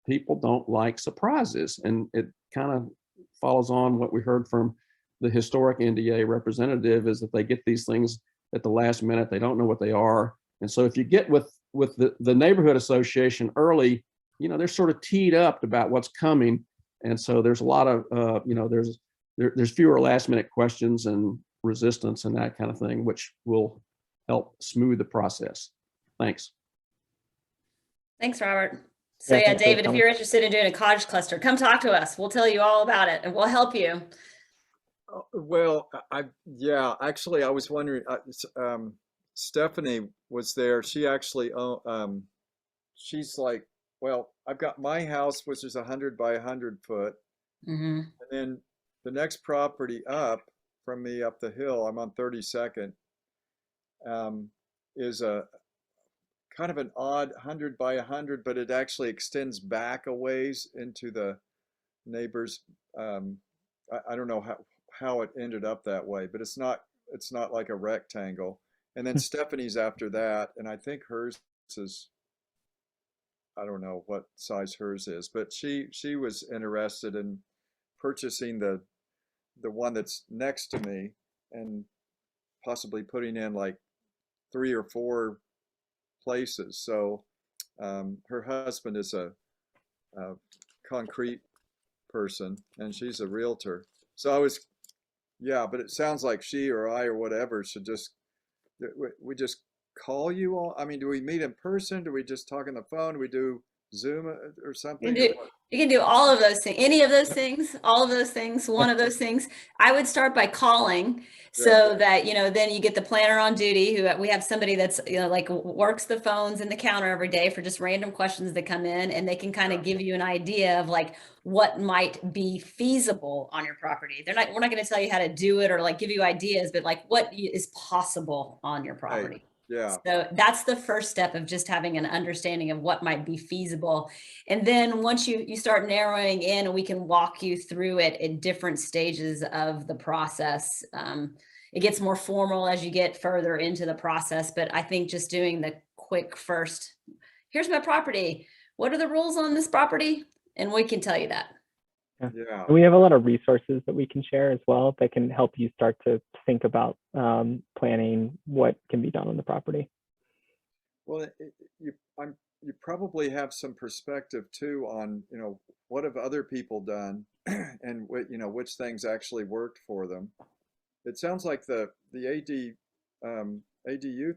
people don't like surprises. And it kind of follows on what we heard from the historic NDA representative, is that they get these things at the last minute. They don't know what they are. And so if you get with the neighborhood association early, you know, they're sort of teed up about what's coming. And so there's a lot of, you know, there's fewer last minute questions and resistance and that kind of thing, which will help smooth the process. Thanks. Thanks, Robert. So Yeah, yeah, thanks for the David, if you're interested in doing a cottage cluster, come talk to us. We'll tell you all about it and we'll help you. Well, yeah, actually, I was wondering, Stephanie was there. She actually, she's like, well, I've got my house, which is 100 by 100 foot. Mm-hmm. And then the next property up from me up the hill, I'm on 32nd, is a kind of an odd 100 by 100, but it actually extends back a ways into the neighbor's. I don't know how it ended up that way, but it's not like a rectangle. And then Stephanie's after that, and I think hers is, I don't know what size hers is, but she was interested in purchasing the one that's next to me and possibly putting in like 3 or 4 places. So her husband is a concrete person and she's a realtor. So I was, yeah, but it sounds like she or I or whatever should just, we just call you all. I mean, do we meet in person? Do we just talk on the phone? Do we do Zoom or something? You can do all of those things, any of those things, all of those things, one of those things. I would start by calling so that, you know, then you get the planner on duty, who we have somebody that's, you know, like works the phones and the counter every day for just random questions that come in, and they can kind of give you an idea of like what might be feasible on your property. We're not going to tell you how to do it or like give you ideas, but like what is possible on your property. Right. Yeah. So that's the first step of just having an understanding of what might be feasible. And then once you start narrowing in, and we can walk you through it at different stages of the process. It gets more formal as you get further into the process, but I think just doing the quick first, here's my property. What are the rules on this property? And we can tell you that. Yeah. And we have a lot of resources that we can share as well that can help you start to think about planning what can be done on the property. Well, you probably have some perspective too on, you know, what have other people done and what, you know, which things actually worked for them. It sounds like the ADU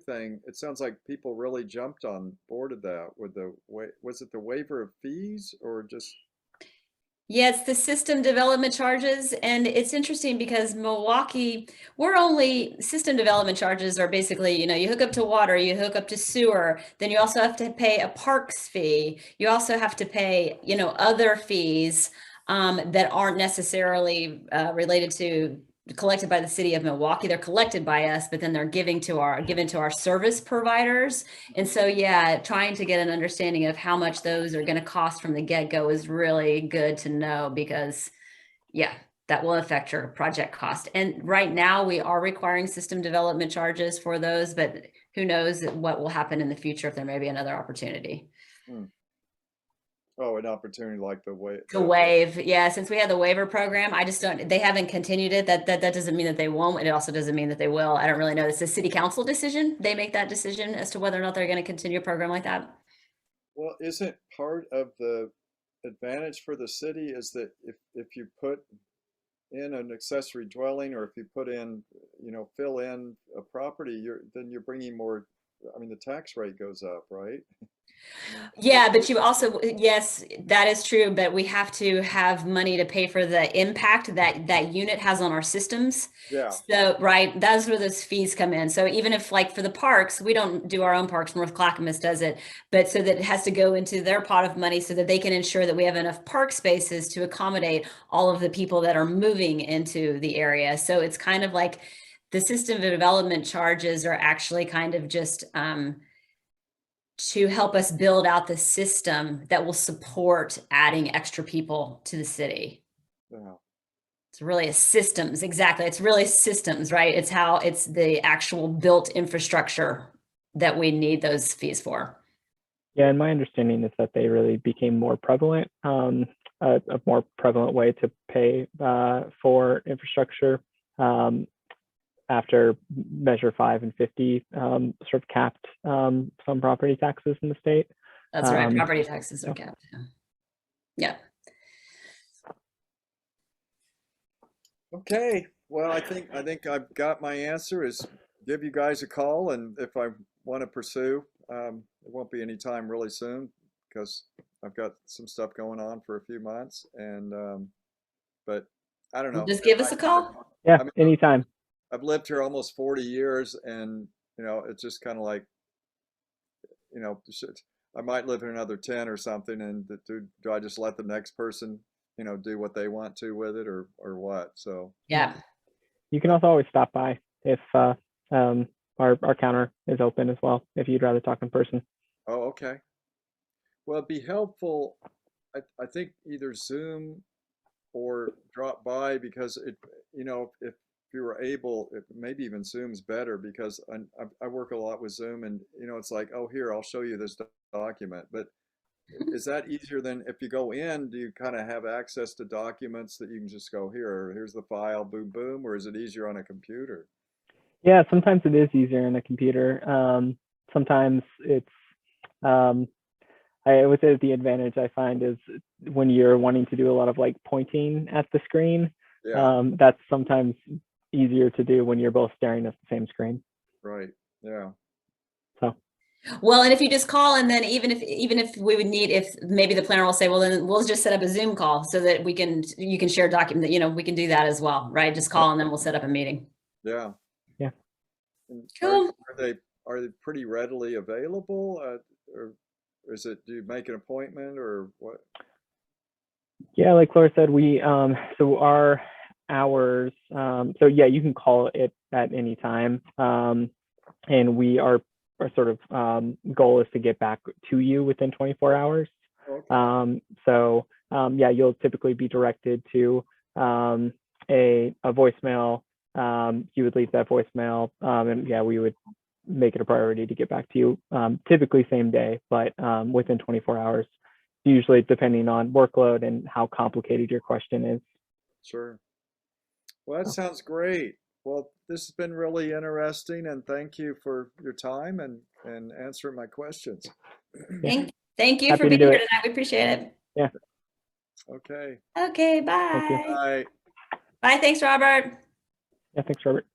thing, it sounds like people really jumped on board of that with was it the waiver of fees or just? Yeah, it's the system development charges. And it's interesting because Milwaukee, system development charges are basically, you know, you hook up to water, you hook up to sewer, then you also have to pay a parks fee. You also have to pay, you know, other fees that aren't necessarily related to collected by the city of Milwaukee. They're collected by us, but then they're given to our service providers. And so, yeah, trying to get an understanding of how much those are going to cost from the get-go is really good to know, because yeah, that will affect your project cost. And right now we are requiring system development charges for those, but who knows what will happen in the future if there may be another opportunity. Oh, an opportunity like the waive. Yeah, since we had the waiver program, they haven't continued it. That doesn't mean that they won't. And it also doesn't mean that they will. I don't really know. It's a city council decision. They make that decision as to whether or not they're going to continue a program like that. Well, isn't part of the advantage for the city is that if you put in an accessory dwelling, or if you put in, fill in a property, then you're bringing more, I mean, the tax rate goes up, right? Yeah, but you also, yes, that is true, but we have to have money to pay for the impact that unit has on our systems. Yeah. So, right, that's where those fees come in. So even if, like, for the parks, we don't do our own parks, North Clackamas does it, but so that it has to go into their pot of money so that they can ensure that we have enough park spaces to accommodate all of the people that are moving into the area. So it's kind of like the system of development charges are actually kind of just, to help us build out the system that will support adding extra people to the city. Yeah. It's really a systems, exactly. It's really systems, right? It's how it's the actual built infrastructure that we need those fees for. Yeah, and my understanding is that they really became more prevalent, a more prevalent way to pay for infrastructure after Measure 5 and 50 sort of capped some property taxes in the state. That's right. Property taxes are capped. Yeah. Okay. Well, I think I've got my answer. Is give you guys a call, and if I want to pursue, it won't be any time really soon because I've got some stuff going on for a few months, and but I don't know. Just give us a call. Yeah, I mean, anytime. I've lived here almost 40 years, and it's just kind of like, I might live here another 10 or something, and do I just let the next person, do what they want to with it, or what? So Yeah. You can also always stop by if our counter is open as well, if you'd rather talk in person. Oh, okay. Well, it'd be helpful. I think either Zoom or drop by, because if you were able, maybe even Zoom's better, because I work a lot with Zoom, and it's like, oh, here, I'll show you this document. But is that easier than if you go in? Do you kind of have access to documents that you can just go, here's the file, boom, boom, or is it easier on a computer? Yeah, sometimes it is easier on a computer. Sometimes it's I would say that the advantage I find is when you're wanting to do a lot of like pointing at the screen. Yeah. That's sometimes easier to do when you're both staring at the same screen. Right. Yeah. So. Well, and if you just call, and then even if we would need, if maybe the planner will say, well, then we'll just set up a Zoom call so that you can share a document, that, we can do that as well, right? Just call and then we'll set up a meeting. Yeah. Yeah. And cool. Are they pretty readily available, or is it, do you make an appointment or what? Yeah, like Laura said, we so our hours, so yeah, you can call it at any time, and our sort of goal is to get back to you within 24 hours. Okay. So yeah, you'll typically be directed to a voicemail. You would leave that voicemail, and yeah, we would make it a priority to get back to you, typically same day, but within 24 hours, usually depending on workload and how complicated your question is. Sure. Well, that sounds great. Well, this has been really interesting, and thank you for your time and answering my questions. Thank you Happy for being to do here it. tonight. We appreciate it. Yeah. Okay. Okay, bye. Thank you. Bye. Bye. Thanks, Robert. Yeah, thanks, Robert.